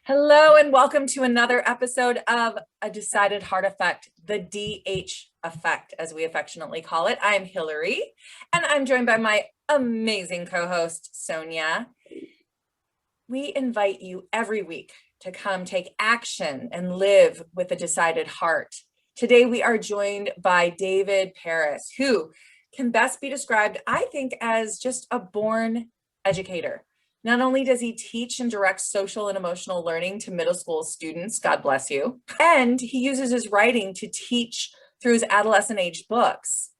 Hello and welcome to another episode of A Decided Heart Effect, the DH effect, as we affectionately call it. I'm Hillary, and I'm joined by my amazing co-host, Sonia. We invite you every week to come take action and live with a decided heart. Today, we are joined by David Paris, who can best be described, I think, as just a born educator. Not only does he teach and direct social and emotional learning to middle school students, God bless you, and he uses his writing to teach through his adolescent age books.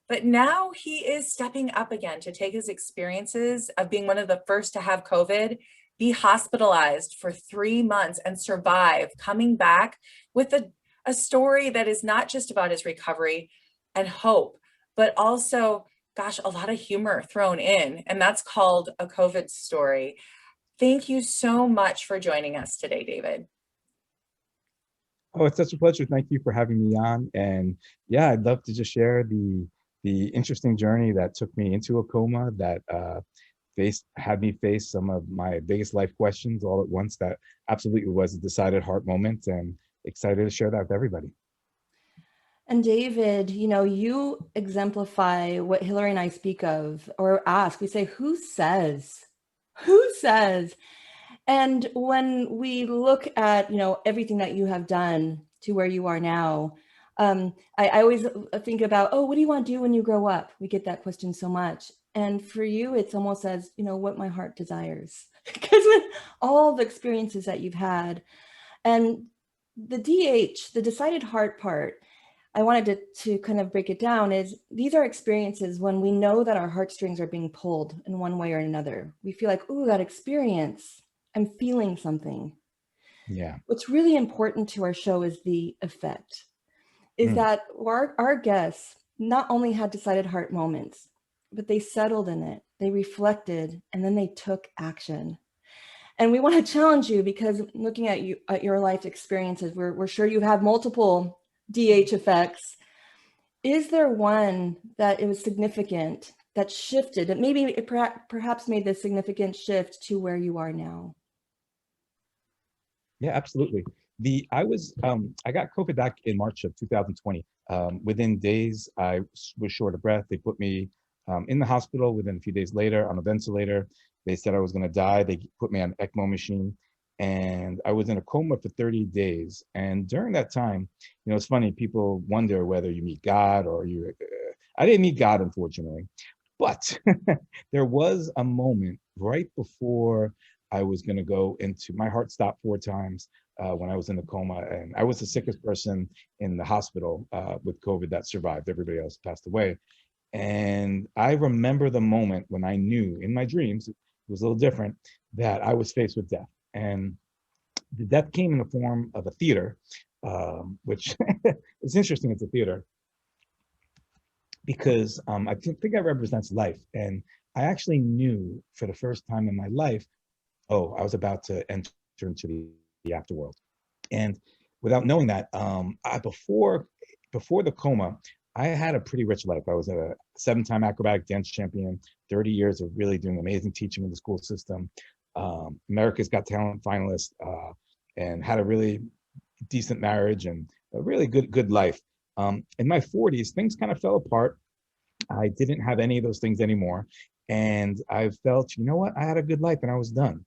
But now he is stepping up again to take his experiences of being one of the first to have COVID, be hospitalized for 3 months and survive, coming back with a story that is not just about his recovery and hope, but also, gosh, a lot of humor thrown in, and that's called A COVID Story. Thank you so much for joining us today, David. Oh, it's such a pleasure. Thank you for having me on. And yeah, I'd love to just share the interesting journey that took me into a coma that had me face some of my biggest life questions all at once. That absolutely was a decided heart moment, and excited to share that with everybody. And David, you exemplify what Hillary and I speak of or ask. We say, who says? Who says? And when we look at, everything that you have done to where you are now, I always think about, oh, what do you want to do when you grow up? We get that question so much. And for you, it's almost as, what my heart desires. Because with all the experiences that you've had and the DH, the decided heart part, I wanted to kind of break it down is these are experiences when we know that our heartstrings are being pulled in one way or another. We feel like, ooh, that experience, I'm feeling something. Yeah. What's really important to our show is the effect, is that our guests not only had decided heart moments, but they settled in it, they reflected, and then they took action. And we want to challenge you because looking at you at your life experiences, we're sure you have multiple DH effects. Is there one that it was significant that shifted, that maybe it perhaps made this significant shift to where you are now? Yeah, absolutely. I got COVID back in March of 2020. Within days, I was short of breath. They put me in the hospital. Within a few days later, on a ventilator. They said I was going to die. They put me on an ECMO machine, and I was in a coma for 30 days. And during that time, it's funny. People wonder whether you meet God or you. I didn't meet God, unfortunately, but there was a moment right before I was going to go into my heart stopped 4 times when I was in the coma, and I was the sickest person in the hospital with COVID that survived. Everybody else passed away. And I remember the moment when I knew in my dreams, it was a little different, that I was faced with death. And the death came in the form of a theater, which is interesting. It's a theater because I think it represents life. And I actually knew for the first time in my life, oh, I was about to enter into the afterworld. And without knowing that, before the coma, I had a pretty rich life. I was a 7-time acrobatic dance champion, 30 years of really doing amazing teaching in the school system, America's Got Talent finalist, and had a really decent marriage and a really good life. In my 40s, things kind of fell apart. I didn't have any of those things anymore. And I felt, you know what? I had a good life and I was done.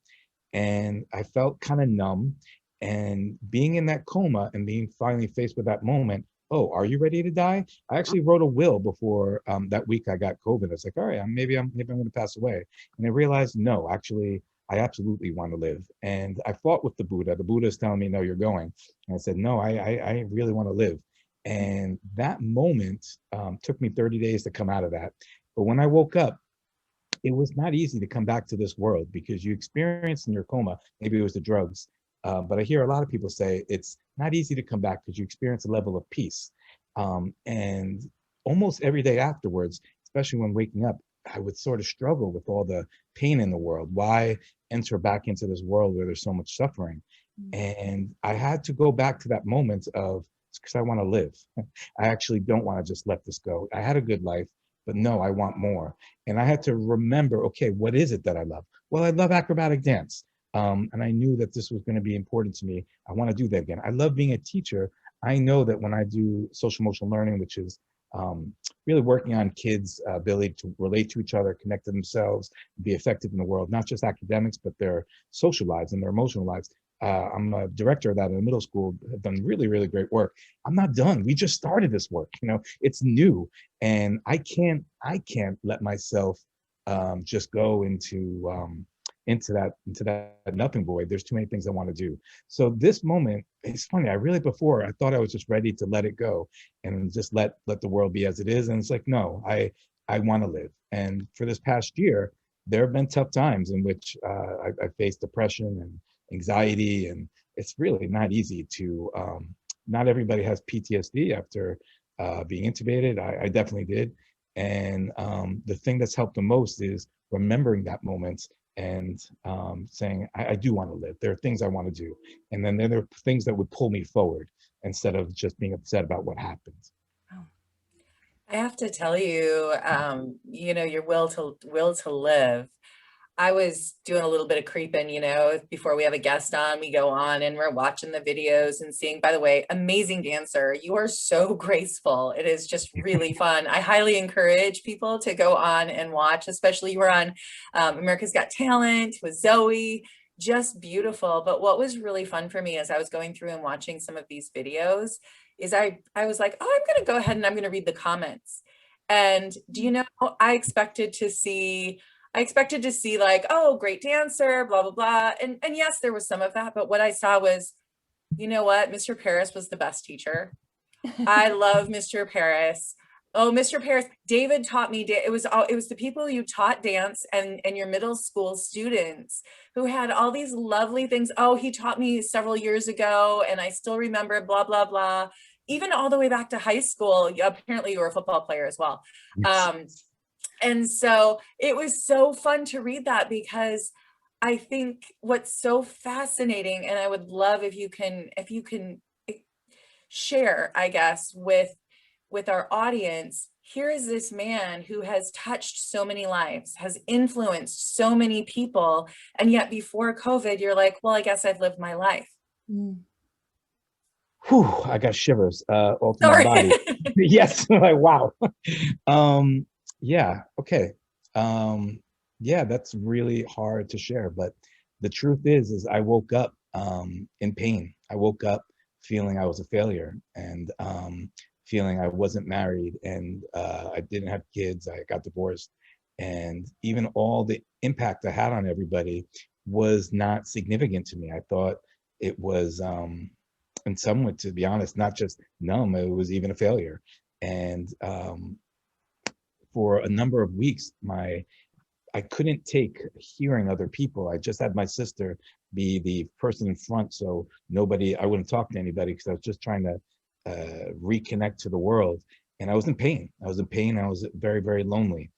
And I felt kind of numb. And being in that coma and being finally faced with that moment, oh, are you ready to die? I actually wrote a will before that week I got COVID. I was like, all right, maybe I'm going to pass away. And I realized, no, actually, I absolutely want to live. And I fought with the Buddha. The Buddha is telling me, no, you're going. And I said, no, I really want to live. And that moment took me 30 days to come out of that. But when I woke up, it was not easy to come back to this world because you experienced in your coma, maybe it was the drugs, but I hear a lot of people say it's not easy to come back because you experience a level of peace. And almost every day afterwards, especially when waking up, I would sort of struggle with all the pain in the world. Why enter back into this world where there's so much suffering? And I had to go back to that moment of, because I want to live. I actually don't want to just let this go. I had a good life, but no, I want more. And I had to remember, okay, what is it that I love? Well, I love acrobatic dance. And I knew that this was going to be important to me. I want to do that again. I love being a teacher. I know that when I do social emotional learning, which is really working on kids' ability to relate to each other, connect to themselves, be effective in the world, not just academics, but their social lives and their emotional lives. I'm a director of that in the middle school, have done really, really great work. I'm not done. We just started this work, it's new. And I can't let myself just go into that nothing void. There's too many things I want to do. So this moment, it's funny. Before I thought I was just ready to let it go and just let the world be as it is. And it's like, no, I want to live. And for this past year, there have been tough times in which I faced depression and anxiety, and it's really not easy to. Not everybody has PTSD after being intubated. I definitely did. And the thing that's helped the most is remembering that moment and saying, I do want to live. There are things I want to do. And then there are things that would pull me forward instead of just being upset about what happened. I have to tell you, your will to live. I was doing a little bit of creeping, before we have a guest on, we go on and we're watching the videos and seeing, by the way, amazing dancer. You are so graceful. It is just really fun. I highly encourage people to go on and watch, especially you were on America's Got Talent with Zoë, just beautiful. But what was really fun for me as I was going through and watching some of these videos is I was like, oh, I'm going to go ahead and I'm going to read the comments. And do you know, I expected to see like, oh, great dancer, blah, blah, blah. And yes, there was some of that. But what I saw was, you know what? Mr. Paris was the best teacher. I love Mr. Paris. Oh, Mr. Paris, David taught me, it was the people you taught dance and your middle school students who had all these lovely things. Oh, he taught me several years ago and I still remember blah, blah, blah. Even all the way back to high school. Apparently you were a football player as well. Yes. And so it was so fun to read that because I think what's so fascinating, and I would love if you can share, I guess, with our audience, here is this man who has touched so many lives, has influenced so many people, and yet before COVID, you're like, well, I guess I've lived my life. Whew, I got shivers all through my body. Yes, like wow. Yeah, okay. Yeah, that's really hard to share, but the truth is I woke up in pain. I woke up feeling I was a failure and feeling I wasn't married and I didn't have kids. I got divorced, and even all the impact I had on everybody was not significant to me. I thought it was, in some way, to be honest, not just numb, it was even a failure. And for a number of weeks, I couldn't take hearing other people. I just had my sister be the person in front, so I wouldn't talk to anybody because I was just trying to reconnect to the world. And I was in pain. I was very, very lonely.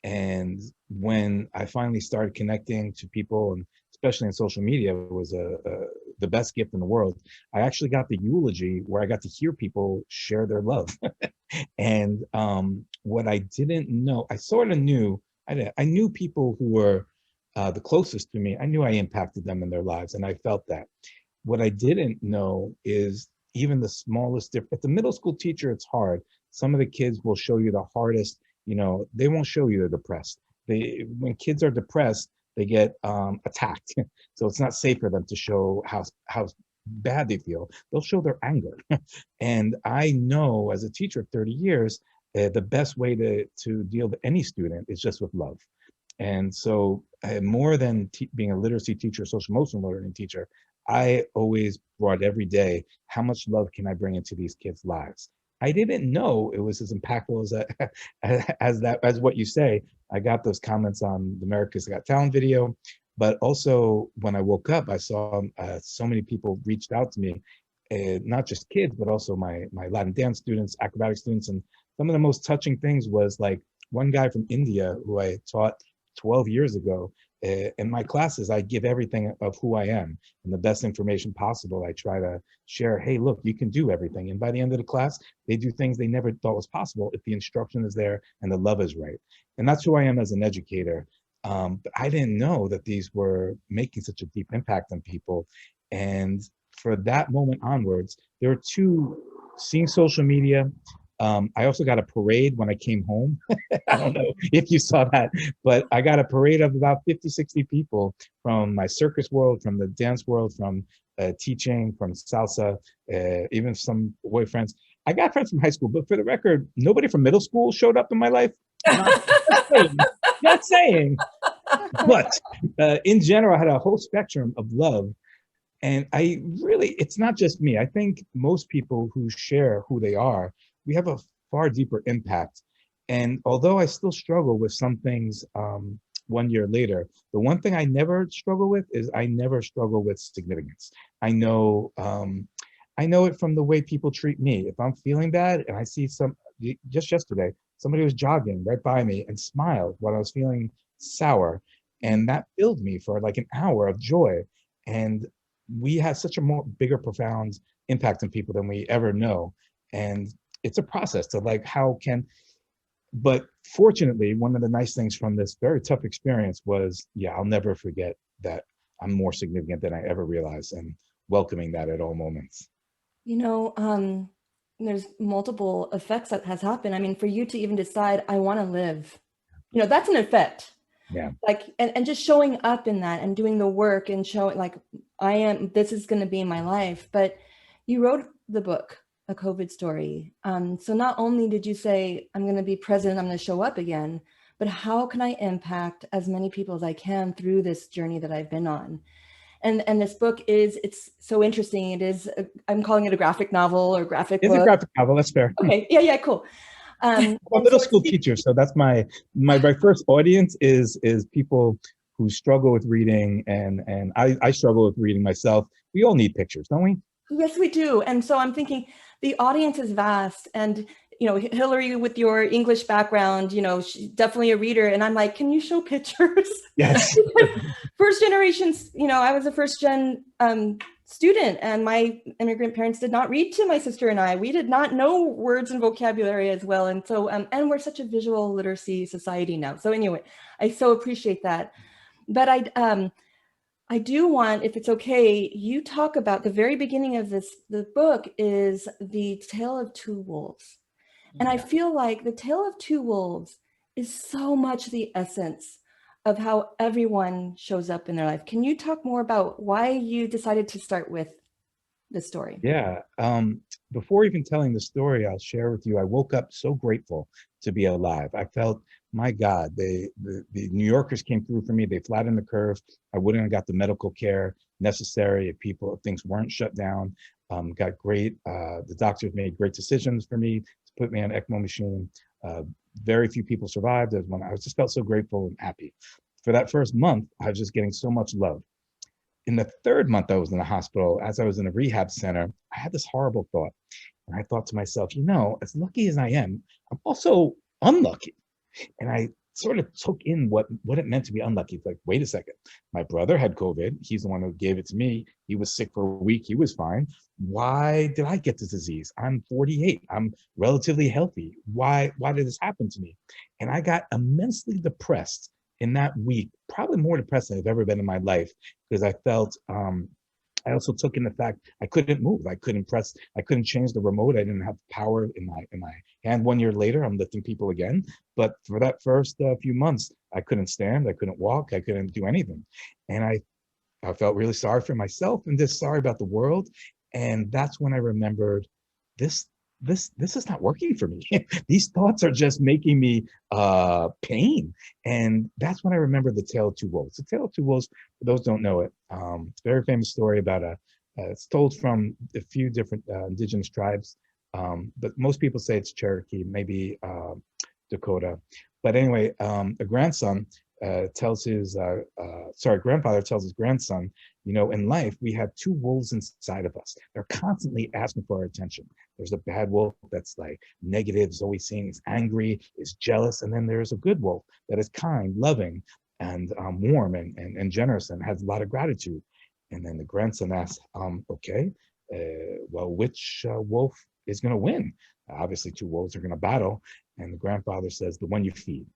And when I finally started connecting to people, and especially in social media, it was the best gift in the world. I actually got the eulogy where I got to hear people share their love. And what I didn't know, I sort of knew, I knew people who were the closest to me. I knew I impacted them in their lives, and I felt that. What I didn't know is even the smallest difference. At the middle school teacher, it's hard. Some of the kids will show you the hardest, they won't show you they're depressed. When kids are depressed, they get attacked. So it's not safe for them to show how bad they feel. They'll show their anger. And I know as a teacher of 30 years, the best way to deal with any student is just with love. And so more than being a literacy teacher, social emotional learning teacher, I always brought every day, how much love can I bring into these kids' lives? I didn't know it was as impactful as what you say. I got those comments on the America's Got Talent video, but also when I woke up, I saw so many people reached out to me, not just kids, but also my Latin dance students, acrobatic students. And some of the most touching things was like one guy from India who I taught 12 years ago. In my classes, I give everything of who I am and the best information possible. I try to share, hey, look, you can do everything. And by the end of the class, they do things they never thought was possible if the instruction is there and the love is right. And that's who I am as an educator. But I didn't know that these were making such a deep impact on people. And for that moment onwards, there were two, seeing social media. I also got a parade when I came home. I don't know if you saw that, but I got a parade of about 50, 60 people from my circus world, from the dance world, from teaching, from salsa, even some boyfriends. I got friends from high school, but for the record, nobody from middle school showed up in my life. Not saying, not saying, but in general, I had a whole spectrum of love. And I really, it's not just me. I think most people who share who they are, we have a far deeper impact. And although I still struggle with some things 1 year later, the one thing I never struggle with is I never struggle with significance. I know, I know it from the way people treat me. If I'm feeling bad and I see just yesterday, somebody was jogging right by me and smiled while I was feeling sour. And that filled me for like an hour of joy. And we have such a more bigger, profound impact on people than we ever know. And it's a process to like, but fortunately, one of the nice things from this very tough experience was, yeah, I'll never forget that I'm more significant than I ever realized, and welcoming that at all moments. You know, there's multiple effects that has happened. I mean, for you to even decide, I want to live, that's an effect. Yeah. Like, and just showing up in that and doing the work and showing like, this is going to be my life. But you wrote the book, A COVID Story. So not only did you say, I'm going to be present, I'm going to show up again, but how can I impact as many people as I can through this journey that I've been on? And this book it's so interesting. It is, I'm calling it a graphic novel or graphic book. It's a graphic novel, that's fair. Okay, yeah, cool. I'm a middle school teacher, so that's my first audience is people who struggle with reading, and I struggle with reading myself. We all need pictures, don't we? Yes, we do. And so I'm thinking the audience is vast, and Hillary, with your English background, she's definitely a reader. And I'm like, can you show pictures? Yes. First generations, I was a first gen student, and my immigrant parents did not read to my sister and I. We did not know words and vocabulary as well. And so, and we're such a visual literacy society now. So anyway, I so appreciate that. But I do want, if it's okay, you talk about the very beginning of the book is the tale of two wolves. And I feel like the tale of two wolves is so much the essence of how everyone shows up in their life. Can you talk more about why you decided to start with this story? Yeah. Before even telling the story, I'll share with you, I woke up so grateful to be alive. I felt, my God, the New Yorkers came through for me. They flattened the curve. I wouldn't have got the medical care necessary if things weren't shut down. Got great, the doctors made great decisions for me to put me on an ECMO machine. Very few people survived. I just felt so grateful and happy. For that first month, I was just getting so much love. In the third month I was in the hospital, as I was in a rehab center, I had this horrible thought. And I thought to myself, as lucky as I am, I'm also unlucky. And I sort of took in what it meant to be unlucky. It's like, wait a second, my brother had COVID. He's the one who gave it to me. He was sick for a week. He was fine. Why did I get this disease? I'm 48. I'm relatively healthy. Why did this happen to me? And I got immensely depressed in that week, probably more depressed than I've ever been in my life, because I felt, I also took in the fact I couldn't move. I couldn't change the remote. I didn't have power in my hand. 1 year later, I'm lifting people again. But for that first few months, I couldn't stand, I couldn't walk, I couldn't do anything. And I felt really sorry for myself and just sorry about the world. And that's when I remembered this is not working for me. These thoughts are just making me pain. And that's when I remember the tale of two wolves. The tale of two wolves, for those who don't know it, it's a very famous story about it's told from a few different indigenous tribes, but most people say it's Cherokee, maybe Dakota. But anyway, a grandson grandfather tells his grandson, in life, we have two wolves inside of us. They're constantly asking for our attention. There's a bad wolf that's like negative, is always saying he's angry, is jealous. And then there's a good wolf that is kind, loving, and warm and generous and has a lot of gratitude. And then the grandson asks, okay, well, which wolf is going to win? Obviously, two wolves are going to battle. And the grandfather says, the one you feed.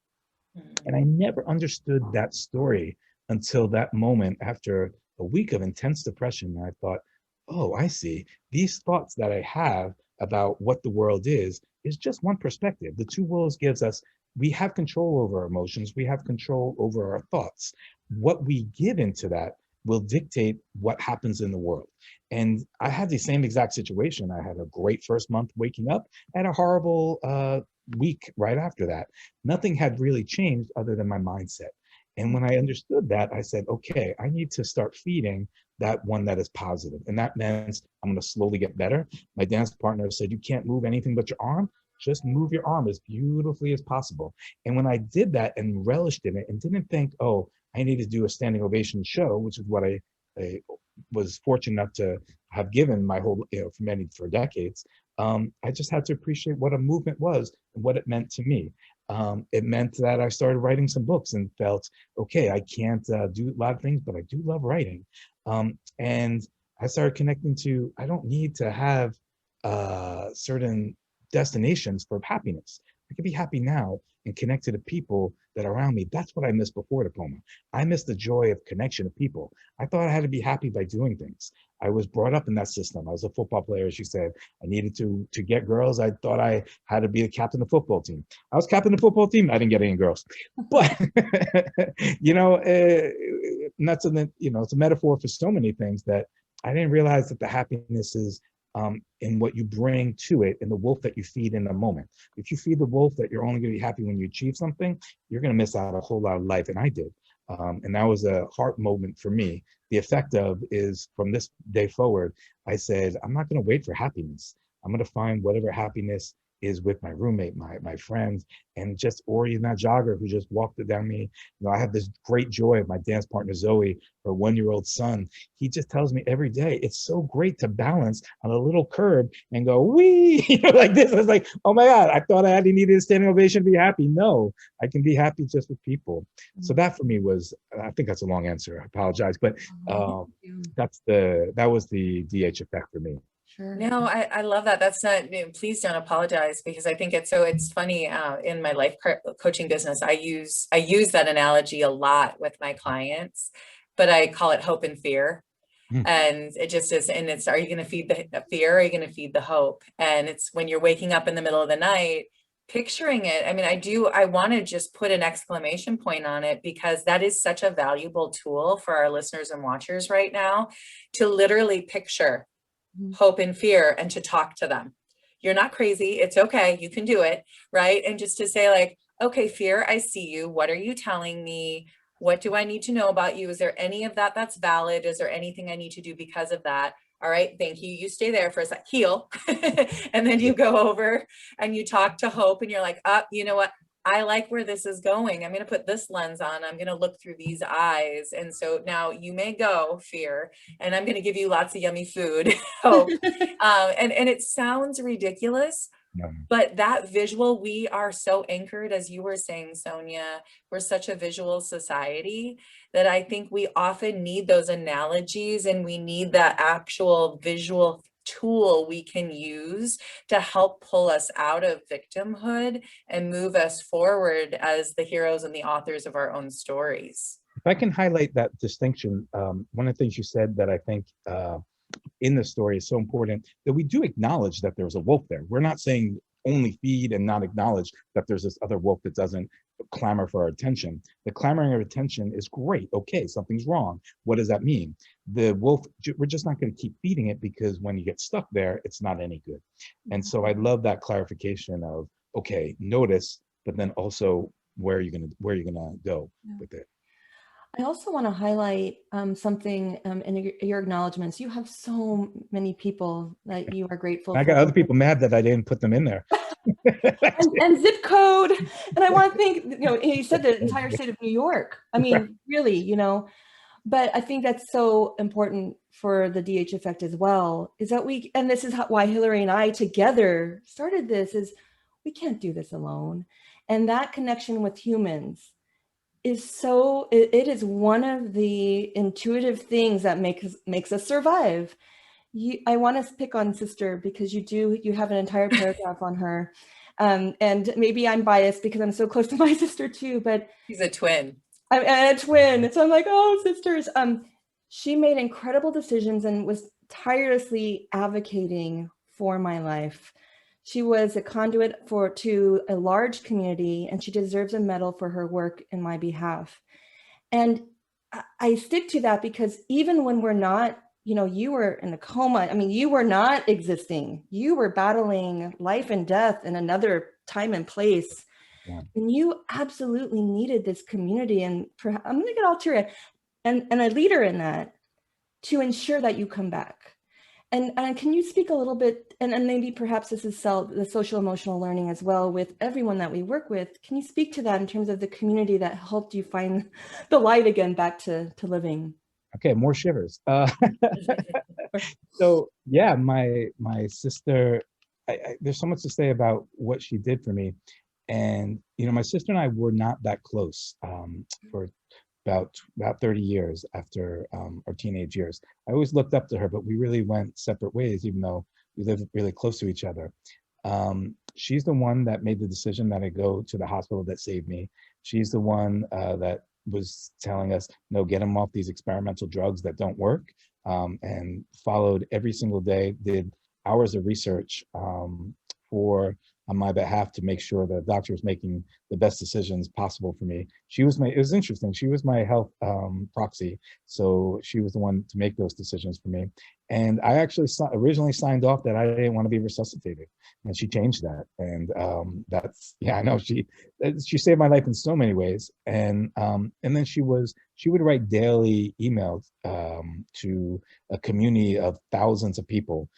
And I never understood that story until that moment after a week of intense depression. And I thought, oh, I see. These thoughts that I have about what the world is just one perspective. The two worlds gives us, we have control over our emotions. We have control over our thoughts. What we give into that will dictate what happens in the world. And I had the same exact situation. I had a great first month waking up, and a horrible week right after that. Nothing had really changed other than my mindset. And when I understood that, I said, okay, I need to start feeding that one that is positive. And that meant I'm going to slowly get better. My dance partner said, you can't move anything but your arm. Just move your arm as beautifully as possible. And when I did that and relished in it and didn't think, oh, I need to do a standing ovation show, which is what I was fortunate enough to have given my whole, for decades. I just had to appreciate what a movement was and what it meant to me. It meant that I started writing some books and felt, okay, I can't do a lot of things, but I do love writing. And I started connecting to, I don't need to have certain destinations for happiness. I can be happy now and connect to the people that are around me. That's what I missed before diploma. I missed the joy of connection of people. I thought I had to be happy by doing things. I was brought up in that system. I was a football player, as you said. I needed to get girls. I thought I had to be the captain of the football team. I was captain of the football team. I didn't get any girls. But, that's it's a metaphor for so many things that I didn't realize that the happiness is in what you bring to it and the wolf that you feed in the moment. If you feed the wolf that you're only going to be happy when you achieve something, you're going to miss out a whole lot of life. And I did. And that was a heart moment for me. The effect of is from this day forward, I said, I'm not going to wait for happiness. I'm going to find whatever happiness is with my roommate, my friends, and just, or even that jogger who just walked it down me. I have this great joy of my dance partner, Zoe, her 1-year-old son. He just tells me every day, it's so great to balance on a little curb and go, wee, like this. I was like, oh my God, I thought I needed a standing ovation to be happy. No, I can be happy just with people. So that for me was, I think that's a long answer. I apologize, but that was the DH effect for me. Sure. No, I love that. That's not, please don't apologize, because I think it's funny in my life coaching business. I use that analogy a lot with my clients, but I call it hope and fear. And it just is, and it's, are you going to feed the fear? Or are you going to feed the hope? And it's when you're waking up in the middle of the night, picturing it. I mean, I want to just put an exclamation point on it, because that is such a valuable tool for our listeners and watchers right now, to literally picture hope and fear and to talk to them. You're not crazy. It's okay. You can do it. Right. And just to say like, okay, fear, I see you. What are you telling me? What do I need to know about you? Is there any of that that's valid? Is there anything I need to do because of that? All right. Thank you. You stay there for a sec, heal. And then you go over and you talk to hope and you're like, you know what? I like where this is going. I'm going to put this lens on. I'm going to look through these eyes. And so now you may go, fear, and I'm going to give you lots of yummy food. Hope. And it sounds ridiculous, but that visual, we are so anchored, as you were saying, Sonia, we're such a visual society that I think we often need those analogies, and we need that actual visual tool we can use to help pull us out of victimhood and move us forward as the heroes and the authors of our own stories. If I can highlight that distinction, one of the things you said that I think in the story is so important, that we do acknowledge that there's a wolf there. We're not saying only feed and not acknowledge that there's this other wolf that doesn't clamor for our attention. The clamoring of attention is great. Okay, something's wrong. What does that mean? The wolf, we're just not going to keep feeding it, because when you get stuck there, it's not any good. And so I love that clarification of, okay, notice, but then also where you're gonna go with it. I also want to highlight something in your acknowledgments. You have so many people that you are grateful for. I got other people mad that I didn't put them in there. and zip code. And I want to thank, you said the entire state of New York. I mean, really, but I think that's so important for the DH effect as well, is that and this is why Hillary and I together started this, is we can't do this alone. And that connection with humans is it is one of the intuitive things that makes us survive. I want to pick on Sister, because you have an entire paragraph on her. And maybe I'm biased because I'm so close to my sister too, but She's a twin. I'm a twin. So I'm like, oh, sisters. She made incredible decisions and was tirelessly advocating for my life. She was a conduit to a large community, and she deserves a medal for her work in my behalf. And I stick to that because even when we're not, you were in a coma. I mean, you were not existing. You were battling life and death in another time and place. Yeah. And you absolutely needed this community. And I'm going to get all teary, and a leader in that to ensure that you come back. And can you speak a little bit, and maybe perhaps this is the social emotional learning as well with everyone that we work with. Can you speak to that in terms of the community that helped you find the light again back to living? Okay, more shivers. So yeah, my sister, there's so much to say about what she did for me. And, my sister and I were not that close for about 30 years after our teenage years. I always looked up to her, but we really went separate ways, even though we lived really close to each other. She's the one that made the decision that I go to the hospital that saved me. She's the one that was telling us, no, get them off these experimental drugs that don't work, and followed every single day, did hours of research on my behalf to make sure the doctor was making the best decisions possible for me. It was interesting. She was my health proxy. So she was the one to make those decisions for me. And I actually originally signed off that I didn't want to be resuscitated. And she changed that. And I know she saved my life in so many ways. And then she would write daily emails to a community of thousands of people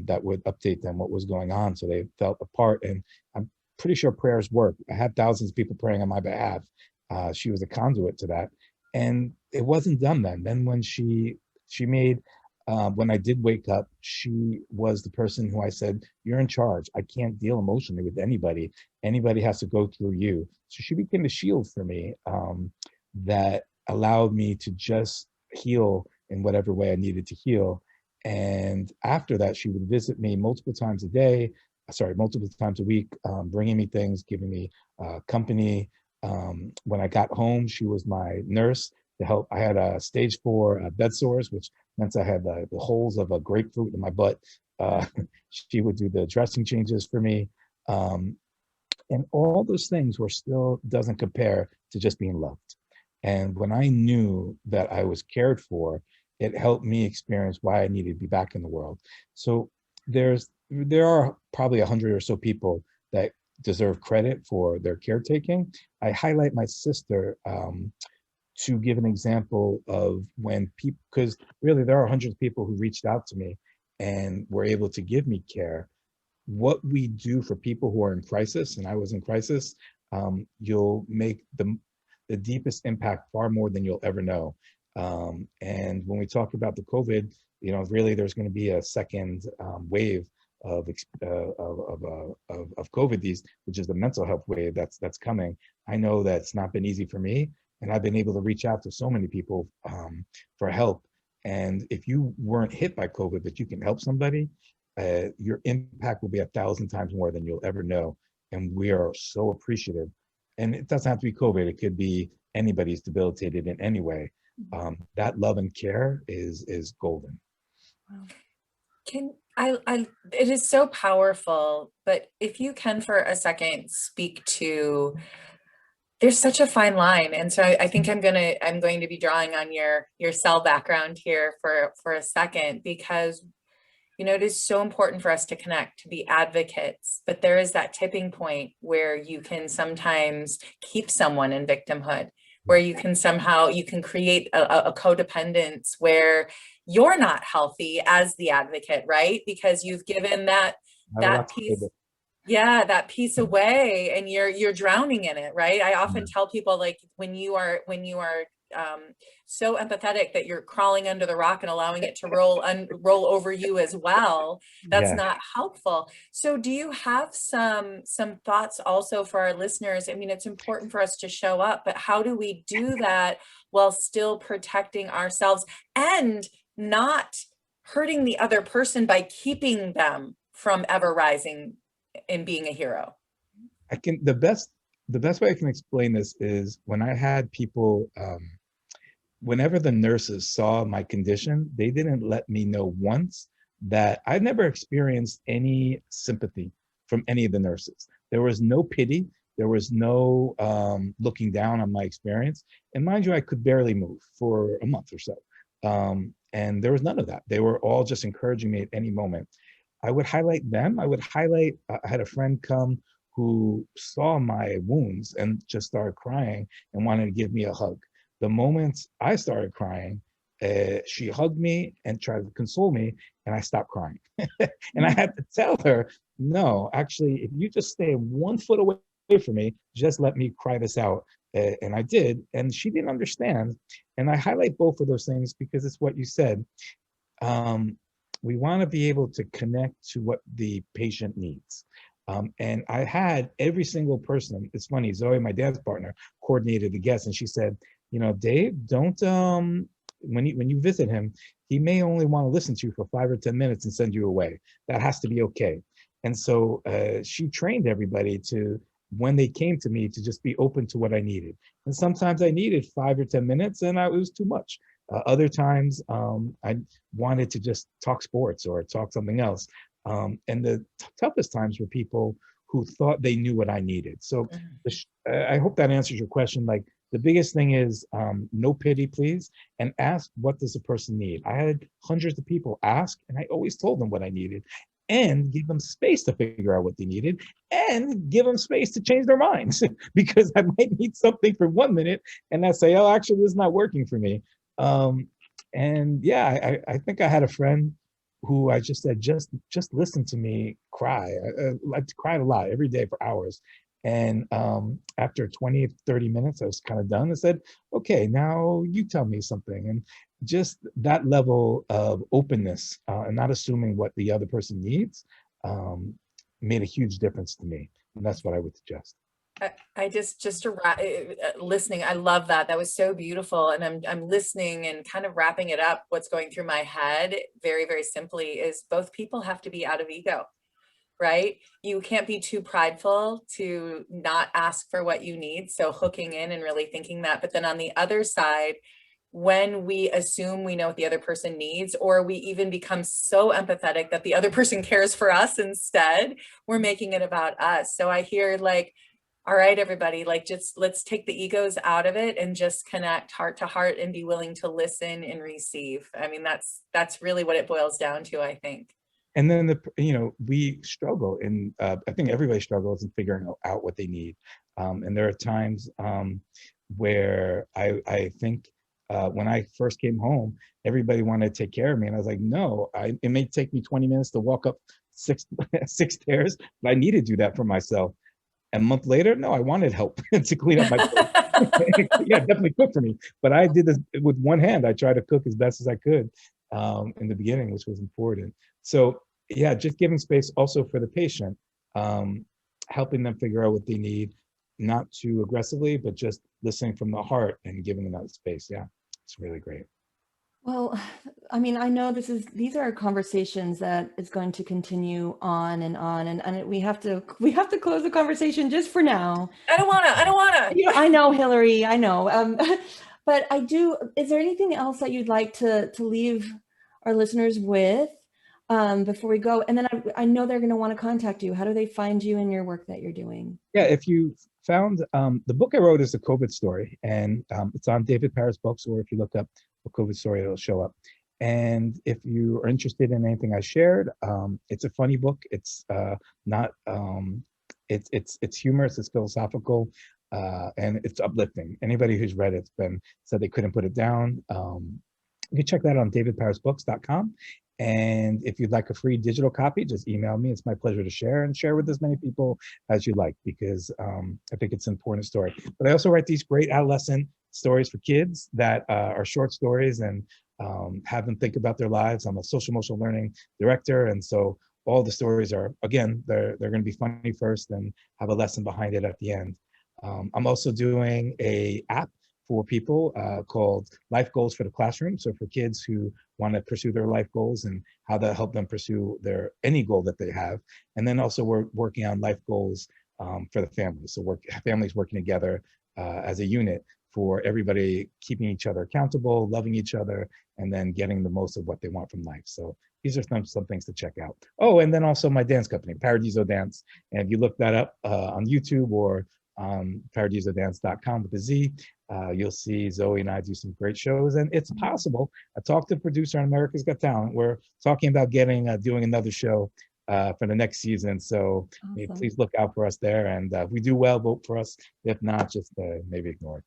that would update them what was going on, so they felt a part. And I'm pretty sure prayers work. I had thousands of people praying on my behalf. She was a conduit to that, and it wasn't done then. Then when she made, when I did wake up, she was the person who I said, "You're in charge. I can't deal emotionally with anybody. Anybody has to go through you." So she became a shield for me that allowed me to just heal in whatever way I needed to heal. And after that, she would visit me multiple times a week, bringing me things, giving me company. When I got home, she was my nurse to help. I had a stage 4 bed sores, which meant I had the holes of a grapefruit in my butt. She would do the dressing changes for me. And all those things still doesn't compare to just being loved. And when I knew that I was cared for, it helped me experience why I needed to be back in the world. So there are probably 100 or so people that deserve credit for their caretaking. I highlight my sister to give an example of when people, because really there are hundreds of people who reached out to me and were able to give me care. What we do for people who are in crisis, and I was in crisis, you'll make the deepest impact far more than you'll ever know. And when we talk about the COVID, really there's going to be a second wave of COVID, which is the mental health wave that's coming. I know that's not been easy for me, and I've been able to reach out to so many people for help. And if you weren't hit by COVID, but you can help somebody, your impact will be 1,000 times more than you'll ever know. And we are so appreciative. And it doesn't have to be COVID. It could be anybody's debilitated in any way. That love and care is golden. Wow. It is so powerful, but if you can for a second speak to, there's such a fine line. And so I think I'm going to be drawing on your cell background here for a second, because it is so important for us to connect, to be advocates, but there is that tipping point where you can sometimes keep someone in victimhood, where you can create a codependence where you're not healthy as the advocate, right? Because you've given that piece. Yeah, that piece away, and you're drowning in it, right? I often tell people, like, when you are so empathetic that you're crawling under the rock and allowing it to roll over you as well, that's not helpful. So do you have some thoughts also for our listeners? I mean, it's important for us to show up, but how do we do that while still protecting ourselves and not hurting the other person by keeping them from ever rising and being a hero? The best way I can explain this is when I had people, whenever the nurses saw my condition, they didn't let me know once that I'd never experienced any sympathy from any of the nurses. There was no pity. There was no looking down on my experience. And mind you, I could barely move for a month or so. And there was none of that. They were all just encouraging me at any moment. I would highlight them. I had a friend come who saw my wounds and just started crying and wanted to give me a hug. The moment I started crying, she hugged me and tried to console me, and I stopped crying. And I had to tell her, no, actually, if you just stay 1 foot away from me, just let me cry this out. And I did, and she didn't understand. And I highlight both of those things because it's what you said. We want to be able to connect to what the patient needs. And I had every single person, it's funny, Zoe, my dance partner, coordinated the guests, and she said, Dave, don't, when you visit him, he may only want to listen to you for 5 or 10 minutes and send you away. That has to be okay. And so she trained everybody to, when they came to me, to just be open to what I needed. And sometimes I needed 5 or 10 minutes and it was too much. Other times I wanted to just talk sports or talk something else. And the toughest times were people who thought they knew what I needed. So I hope that answers your question. Like, the biggest thing is no pity, please, and ask, what does a person need? I had hundreds of people ask, and I always told them what I needed, and give them space to figure out what they needed, and give them space to change their minds, because I might need something for 1 minute, and I say, oh, actually, this is not working for me. And yeah, I think I had a friend who I just said, just listen to me cry. I cried a lot every day for hours. And after 20, 30 minutes, I was kind of done. I said, okay, now you tell me something. And just that level of openness and not assuming what the other person needs made a huge difference to me. And that's what I would suggest. I just listening, I love that. That was so beautiful. And I'm listening and kind of wrapping it up. What's going through my head very, very simply is both people have to be out of ego. Right? You can't be too prideful to not ask for what you need. So hooking in and really thinking that. But then on the other side, when we assume we know what the other person needs, or we even become so empathetic that the other person cares for us instead, we're making it about us. So I hear, like, all right, everybody, like, just let's take the egos out of it and just connect heart to heart and be willing to listen and receive. I mean, that's really what it boils down to, I think. And then we struggle, and I think everybody struggles in figuring out what they need. And there are times where I think when I first came home, everybody wanted to take care of me, and I was like, no, it may take me 20 minutes to walk up six stairs, but I need to do that for myself. And a month later, no, I wanted help to clean up my yeah, definitely cook for me. But I did this with one hand. I tried to cook as best as I could in the beginning, which was important. So yeah, just giving space also for the patient, helping them figure out what they need, not too aggressively, but just listening from the heart and giving them that space. Yeah, it's really great. Well, I mean, I know these are conversations that is going to continue on, and we have to close the conversation just for now. I don't wanna. I know, Hillary, I know. But is there anything else that you'd like to leave our listeners with before we go? And then I know they're going to want to contact you. How do they find you and your work that you're doing? Yeah, if you found the book I wrote is a COVID story, and it's on David Parris Books, or if you look up a COVID story, it'll show up. And if you are interested in anything I shared, it's a funny book. It's not it's humorous, it's philosophical, and it's uplifting. Anybody who's read it's said they couldn't put it down. You can check that out on davidparrisbooks.com. And if you'd like a free digital copy, just email me. It's my pleasure to share with as many people as you like, because I think it's an important story. But I also write these great adolescent stories for kids that are short stories, and have them think about their lives. I'm a social emotional learning director, and so all the stories are, again, they're going to be funny first and have a lesson behind it at the end. I'm also doing a app for people called Life Goals for the Classroom. So for kids who want to pursue their life goals and how to help them pursue any goal that they have. And then also we're working on life goals for the families. So families working together as a unit for everybody, keeping each other accountable, loving each other, and then getting the most of what they want from life. So these are some things to check out. Oh, and then also my dance company, Paradizo Dance. And if you look that up on YouTube or paradizodance.com with a Z, you'll see Zoe and I do some great shows, and it's possible. I talked to the producer on America's Got Talent. We're talking about doing another show for the next season. So Awesome. please look out for us there. And if we do well, vote for us. If not, just maybe ignore it.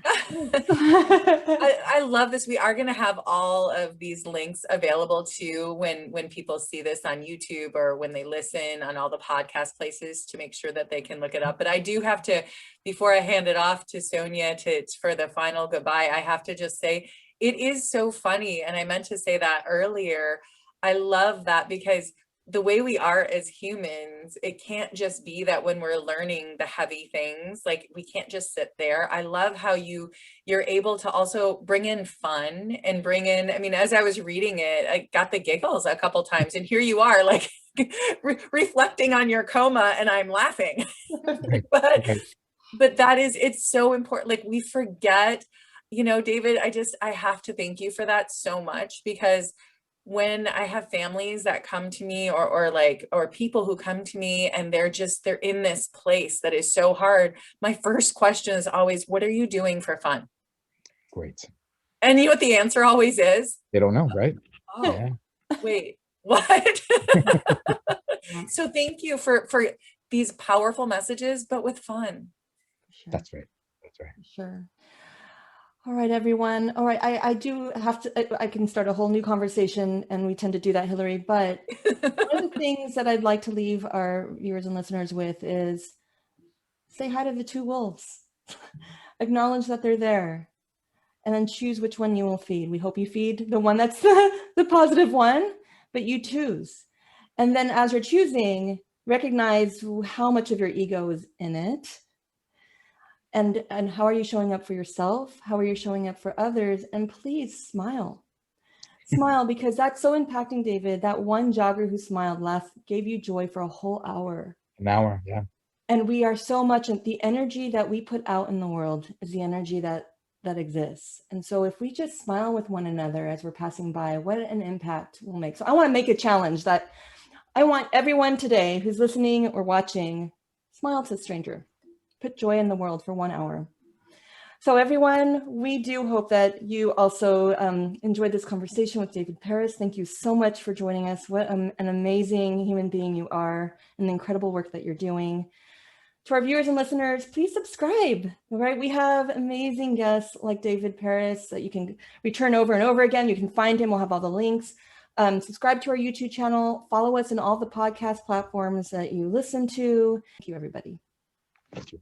I love this. We are going to have all of these links available too when people see this on YouTube or when they listen on all the podcast places, to make sure that they can look it up. But I do have to, before I hand it off to Sonia for the final goodbye, I have to just say it is so funny. And I meant to say that earlier. I love that, because the way we are as humans, it can't just be that when we're learning the heavy things, like we can't just sit there. I love how you're able to also bring in fun and bring in, I mean, as I was reading it, I got the giggles a couple times, and here you are like reflecting on your coma and I'm laughing. But that is, it's so important. Like we forget, David, I have to thank you for that so much, because when I have families that come to me or people who come to me and they're in this place that is so hard, my first question is always, what are you doing for fun? Great. And you know what the answer always is? They don't know, right? Oh, yeah. Wait, what? So thank you for these powerful messages, but with fun. Sure. That's right. Sure. All right, everyone. All right, I do have to, I can start a whole new conversation, and we tend to do that, Hillary, but one of the things that I'd like to leave our viewers and listeners with is say hi to the two wolves. Acknowledge that they're there, and then choose which one you will feed. We hope you feed the one that's the positive one, but you choose. And then as you're choosing, recognize how much of your ego is in it. And how are you showing up for yourself? How are you showing up for others? And please smile. Smile, because that's so impacting, David. That one jogger who smiled gave you joy for a whole hour. An hour, yeah. And we are so much, the energy that we put out in the world is the energy that exists. And so if we just smile with one another as we're passing by, what an impact we'll make. So I want to make a challenge that I want everyone today who's listening or watching, smile to a stranger. Put joy in the world for 1 hour. So everyone, we do hope that you also enjoyed this conversation with David Paris. Thank you so much for joining us. What an amazing human being you are, and the incredible work that you're doing. To our viewers and listeners, please subscribe. All right, we have amazing guests like David Paris that you can return over and over again. You can find him. We'll have all the links. Subscribe to our YouTube channel. Follow us in all the podcast platforms that you listen to. Thank you, everybody. Thank you.